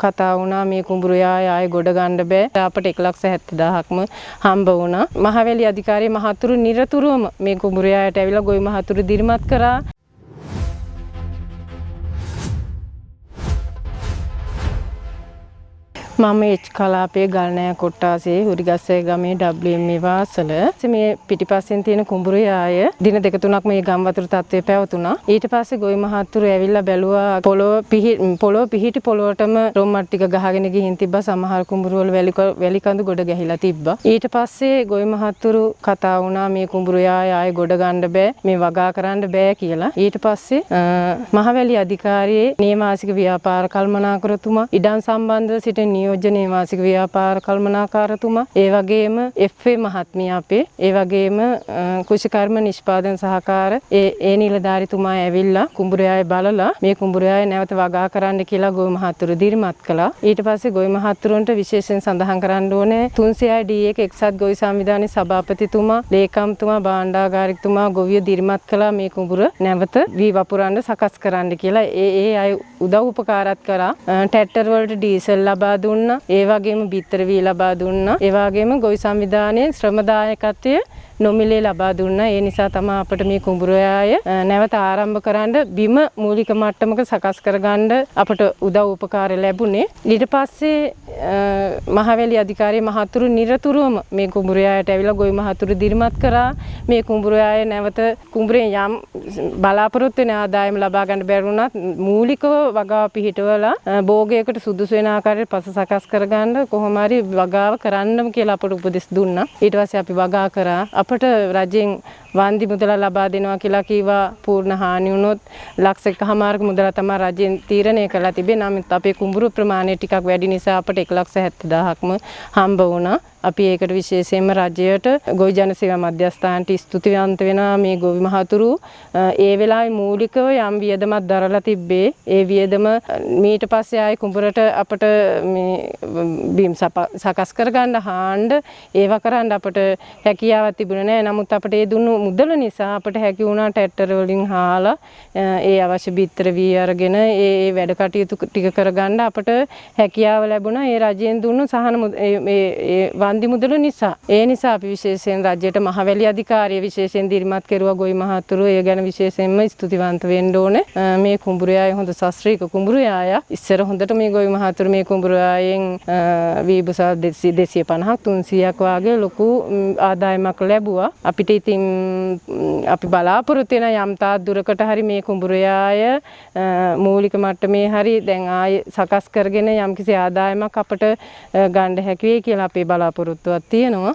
කතා වුණා මේ කුඹුරයාය ආයේ ගොඩ ගන්න බෑ. අපට 1,70,000ක්ම හම්බ වුණා. මහවැලි අධිකාරිය මහතුරු නිරතුරුවම මේ කුඹුරයායට ඇවිල්ලා ගොවි මහතුරු දිරිමත් කරා. මම එච් කලාපයේ ගල්නෑ කොට්ටාසේ හුරිගස්සේ ගමේ WMA වාසල මේ පිටිපස්සෙන් තියෙන කුඹුරයාය දින දෙක තුනක් මේ ගම් වතුර තත්ත්වය පැවතුණා. ඊට පස්සේ ගොවි මහතුරු ඇවිල්ලා බැලුවා පොළොව පිහිටි පොළොවටම රොම්මට් ටික ගහගෙන ගිහින් තිබ්බා. සමහර කුඹුර වල වැලි කඳු ගොඩ ගැහිලා තිබ්බා. ඊට පස්සේ ගොවි මහතුරු කතා වුණා මේ කුඹුරයාය ආයේ ගොඩ ගන්න බෑ, මේ වගා කරන්න බෑ කියලා. ඊට පස්සේ මහවැලි අධිකාරියේ නියමාසික ව්‍යාපාර කළමනාකරතුමා ඉඩම් සම්බන්ධව සිටින නියෝජ්‍ය මාසික ව්‍යාපාර කළමනාකාරතුමා ඒ වගේම FA මහත්මිය අපේ ඒ වගේම කුෂිකර්ම නිෂ්පාදන සහකාර ඒ නිලධාරිතුමා ඇවිල්ලා කුඹුරයාය බලලා මේ කුඹුරයාය නැවත වගා කරන්න කියලා ගොවි මහතුරු දිරිමත් කළා. ඊට පස්සේ ගොවි මහතුරුන්ට විශේෂයෙන් සඳහන් කරන්න ඕනේ 300 D1 එක්සත් ගොවි සංවිධානයේ සභාපතිතුමා, ලේකම්තුමා, භාණ්ඩාගාරිකතුමා ගොවිය දිරිමත් කළා මේ කුඹුර නැවත වී වපුරන්න සකස් කරන්න කියලා. ඒ අය උදව් උපකාරත් කරා. ට්‍රැක්ටර් වලට ඩීසල් ලබා දුන්නා. ඒ වගේම බිත්තර වී ලබා දුන්නා. ඒ වගේම ගොවි සංවිධානයේ ශ්‍රමදායකත්වය නොමිලේ ලබා දුන්නා. ඒ නිසා තමයි අපිට මේ කුඹුරයාය නැවත ආරම්භ කරන්න බිම මූලික මට්ටමක සකස් කරගන්න අපට උදව් උපකාර ලැබුණේ. ඊට පස්සේ මහවැලි අධිකාරිය මහතුරු නිරතුරුවම මේ කුඹුරයායට ඇවිල්ලා ගොවි මහතුරු දිරිමත් කරා. මේ කුඹුරයාය නැවත කුඹුරෙන් යම් බලාපොරොත්තු වෙන ආදායම ලබා ගන්න බැරි වුණත් මූලිකව වගාව පිහිටවලා භෝගයකට සුදුසු වෙන ආකාරයට පස සකස් කරගන්න කොහොම හරි වගාව කරන්නම කියලා අපට උපදෙස් දුන්නා. ඊට පස්සේ අපි වගා කරා. අපට රජෙන් වන්දි මුදල ලබා දෙනවා කියලා කිව්වා. පූර්ණ හානි වුණොත් ලක්ෂ 1.5ක මුදල තමයි රජෙන් තීරණය කරලා තිබෙන්නේ. නමුත් අපේ කුඹුරු ප්‍රමාණය ටිකක් වැඩි නිසා අපට 1,70,000ක්ම හම්බ වුණා. අපි ඒකට විශේෂයෙන්ම රජයට ගොවි ජන සේවා මධ්‍යස්ථානට ස්තුතිවන්ත වෙනවා. මේ ගොවි මහතුරු ඒ වෙලාවේ මූලිකව යම් වියදමක් දරලා තිබ්බේ. ඒ වියදම ඊට පස්සේ ආයේ කුඹරට අපට මේ බීම් සකස් කරගන්න හාන්න ඒවා කරන්න අපට හැකියාවක් තිබුණේ නැහැ. නමුත් අපට ඒ දුන්නු මුදල නිසා අපට හැකි වුණා ට්‍රැක්ටර් වලින් හාලා ඒ අවශ්‍ය බිත්තර වී අරගෙන ඒ වැඩ කටයුතු ටික කරගන්න අපට හැකියාව ලැබුණා. ඒ රජයෙන් දුන්නු සහන ඒ වන්දි මුදල නිසා. ඒ නිසා අපි විශේෂයෙන් රජයට මහවැලි අධිකාරිය විශේෂයෙන් දිරිමත් කෙරුවා ගොවි මහතුරු. ඒ ගැන විශේෂයෙන්ම ස්තුතිවන්ත වෙන්න ඕනේ. මේ කුඹුරයාය හොඳ ශාස්ත්‍රීය කුඹුරයාය. ඉස්සර හොඳට මේ ගොවි මහතුරු මේ කුඹුරයායෙන් වීබසා 250ක් 300ක් වාගේ ලොකු ආදායමක් ලැබුවා. අපිට ඉතින් අපි බලාපොරොත්තු වෙන යම් තාක් දුරකට හරි මේ කුඹුරයාය මූලික මට්ටමේ හරි දැන් ආයේ සකස් කරගෙන යම්කිසි ආදායමක් අපට ගන්න හැකි වෙයි කියලා අපේ බලාපොරොත්තුවක් තියෙනවා.